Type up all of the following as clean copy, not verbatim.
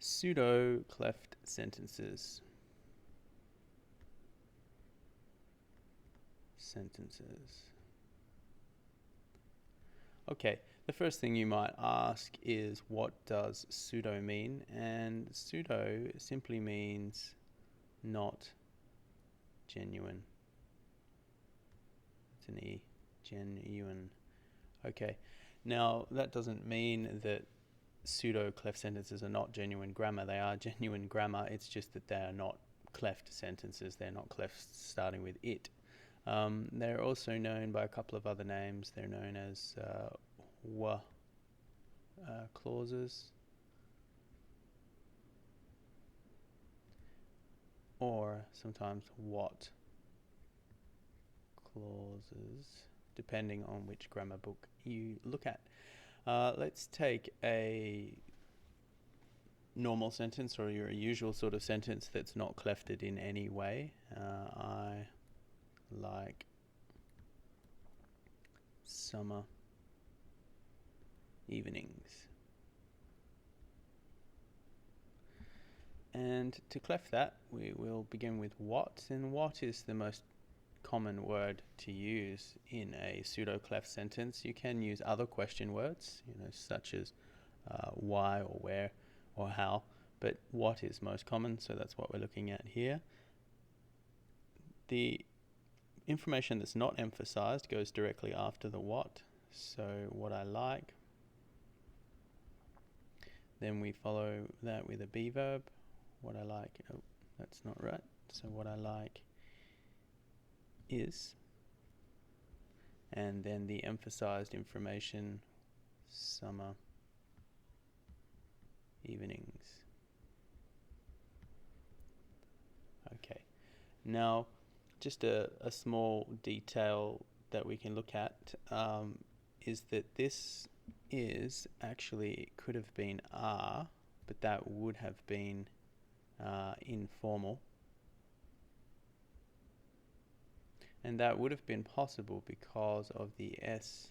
Pseudo cleft sentences. Okay, the first thing you might ask is, what does pseudo mean? And pseudo simply means not genuine. It's an E, genuine. Okay, now that doesn't mean that pseudo cleft sentences are not genuine grammar. They are genuine grammar. It's just that they are not cleft sentences. They're not cleft starting with it. They're also known by a couple of other names. They're known as clauses, or sometimes what clauses, depending on which grammar book you look at. Let's take a normal sentence, or your usual sort of sentence that's not clefted in any way. I like summer evenings. And to cleft that, we will begin with what, and what is the most common word to use in a pseudo cleft sentence. You can use other question words, such as why or where or how, but what is most common, so that's what we're looking at here. The information that's not emphasized goes directly after the what, so what I like. Then we follow that with a be verb. What I like, oh, that's not right. So what I like is, and then the emphasized information, summer evenings. Okay, now just a small detail that we can look at is that this is actually, it could have been are, but that would have been informal. And that would have been possible because of the S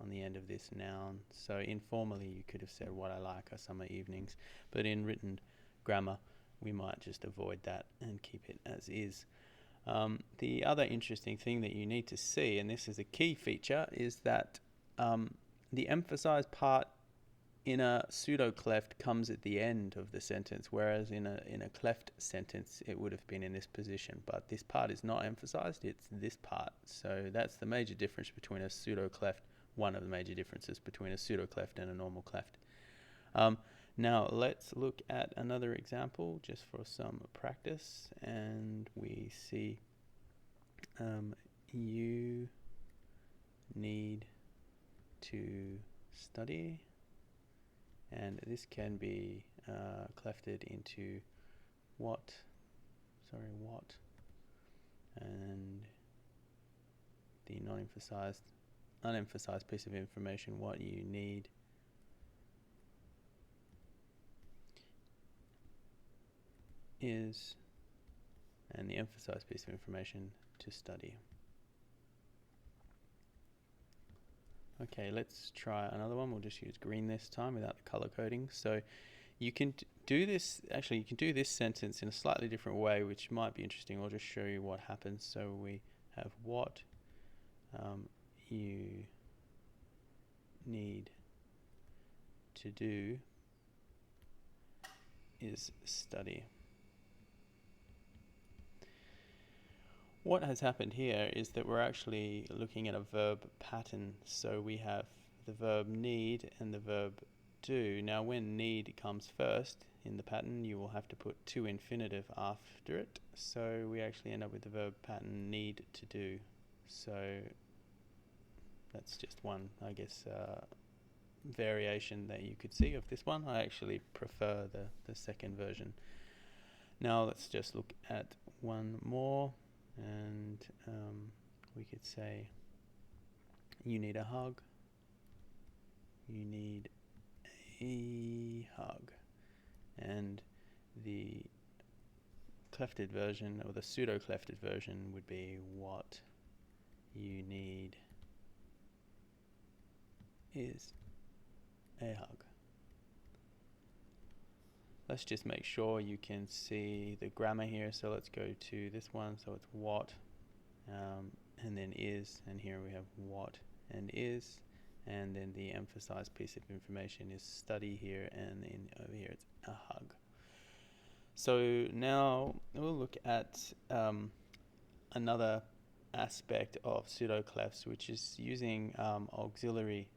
on the end of this noun. So informally you could have said what I like are summer evenings, but in written grammar we might just avoid that and keep it as is. The other interesting thing that you need to see, and this is a key feature, is that the emphasized part in a pseudo cleft comes at the end of the sentence, whereas in a cleft sentence it would have been in this position, but this part is not emphasized, it's this part. So that's the major difference between a pseudo cleft, one of the major differences between a pseudo cleft and a normal cleft. Now let's look at another example just for some practice, and we see you need to study. And this can be clefted into what, and the unemphasized piece of information, what you need is, and the emphasized piece of information, to study. Okay, let's try another one. We'll just use green this time without the color coding. So you can do this, actually you can do this sentence in a slightly different way, which might be interesting. I'll just show you what happens. So we have what you need to do is study. What has happened here is that we're actually looking at a verb pattern. So we have the verb need and the verb do. Now when need comes first in the pattern, you will have to put to infinitive after it. So we actually end up with the verb pattern need to do. So that's just one, I guess, variation that you could see of this one. I actually prefer the second version. Now let's just look at one more. And we could say, you need a hug. You need a hug. And the clefted version, or the pseudo clefted version, would be what you need is a hug. let's just make sure you can see the grammar here. So let's go to this one. So it's what, and then is, and here we have what and is, and then the emphasized piece of information is study here, and then over here it's a hug. So now we'll look at another aspect of pseudo clefs, which is using auxiliary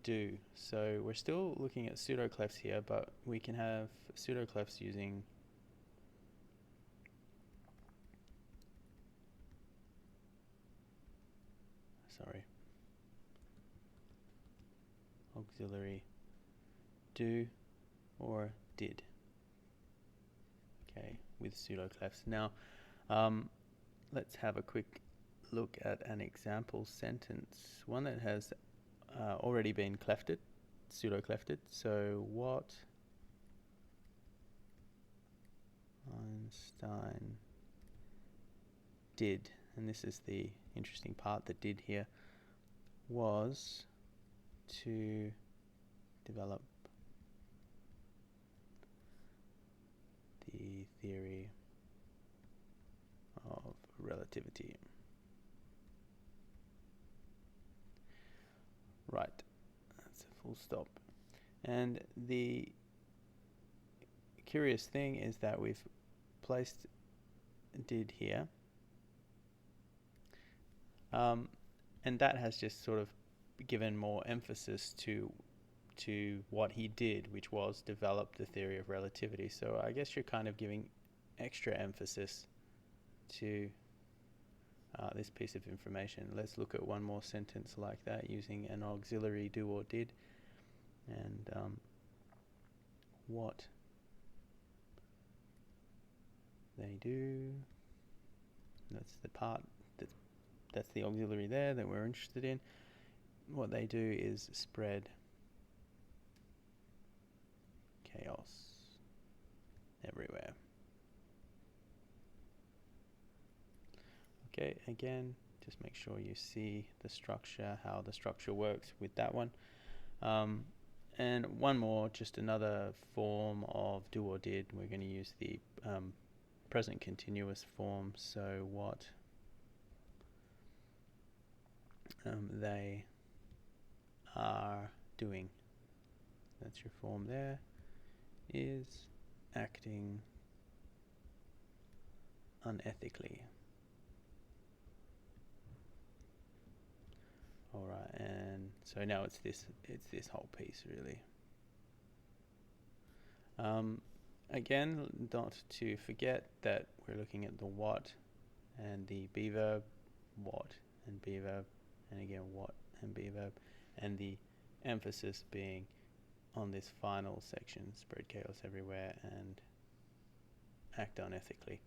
do. So we're still looking at pseudo clefs here, but we can have pseudo clefs using auxiliary do or did. Okay, with pseudo clefs. Now let's have a quick look at an example sentence, one that has already been clefted, pseudo clefted. So what Einstein did, and this is the interesting part, that did here, was to develop the theory of relativity. Right, that's a full stop. And the curious thing is that we've placed did here, and that has just sort of given more emphasis to what he did, which was develop the theory of relativity. So I guess you're kind of giving extra emphasis to this piece of information. Let's look at one more sentence like that using an auxiliary do or did, and what they do. That's the part that's the auxiliary there that we're interested in. What they do is spread chaos everywhere. Okay, again, just make sure you see the structure, how the structure works with that one. And one more, just another form of do or did. We're going to use the present continuous form. So what they are doing, that's your form there, is acting unethically. All right, and so now it's this whole piece really. Again, not to forget that we're looking at the what and the be verb, what and be verb, and again what and be verb, and the emphasis being on this final section, spread chaos everywhere and act unethically.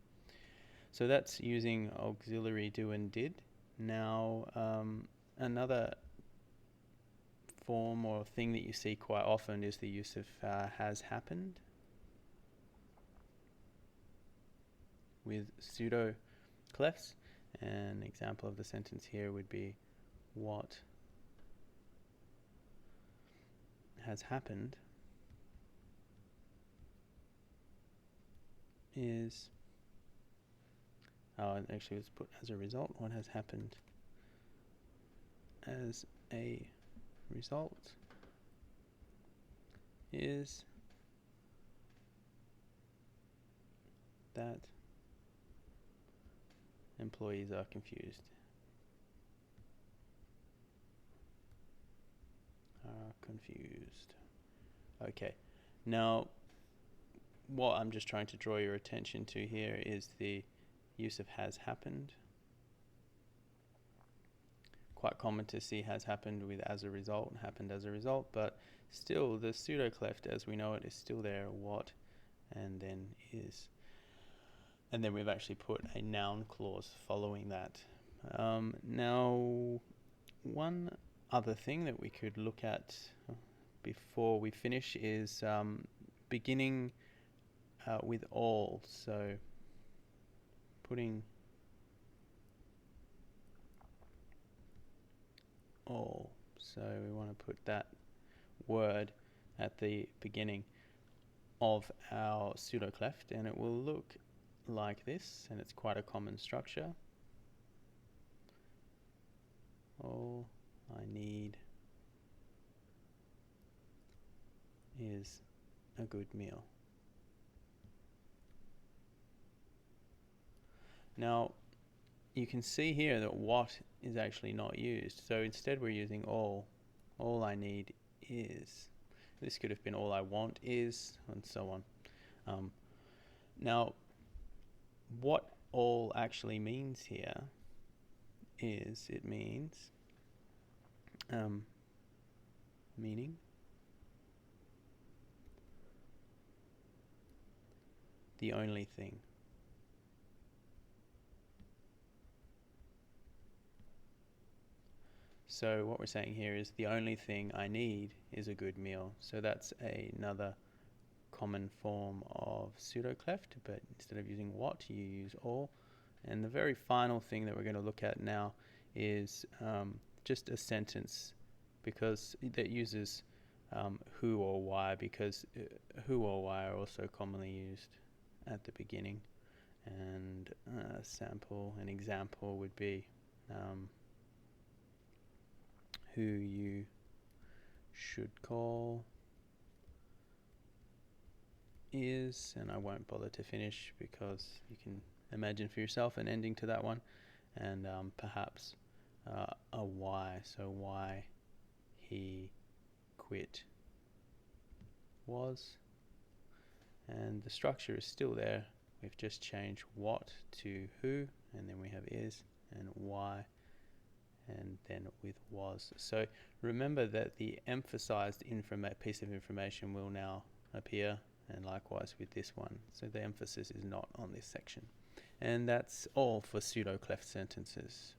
So that's using auxiliary do and did. Now another form or thing that you see quite often is the use of has happened with pseudo clefs. An example of the sentence here would be what has happened is, actually let's put as a result, what has happened as a result is that employees are confused. Okay, now what I'm just trying to draw your attention to here is the use of has happened. Quite common to see has happened with as a result, happened as a result, but still the pseudo cleft as we know it is still there, what and then is. And then we've actually put a noun clause following that. Now, one other thing that we could look at before we finish is beginning with all. So putting all. So we want to put that word at the beginning. of our pseudo cleft, and it will look like this, and it's quite a common structure. All I need is a good meal. Now, you can see here that what is actually not used. So instead we're using all I need is. This could have been all I want is, and so on. Now, what all actually means here is it means meaning the only thing. So what we're saying here is the only thing I need is a good meal. So that's another common form of pseudo cleft, but instead of using what, you use all. And the very final thing that we're going to look at now is just a sentence, because that uses who or why, because who or why are also commonly used at the beginning. And an example would be who you should call is, and I won't bother to finish because you can imagine for yourself an ending to that one, and perhaps a why, so why he quit was, and the structure is still there. We've just changed what to who, and then we have is and why, and then with was. So remember that the emphasized piece of information will now appear, and likewise with this one. So the emphasis is not on this section. And that's all for pseudo cleft sentences.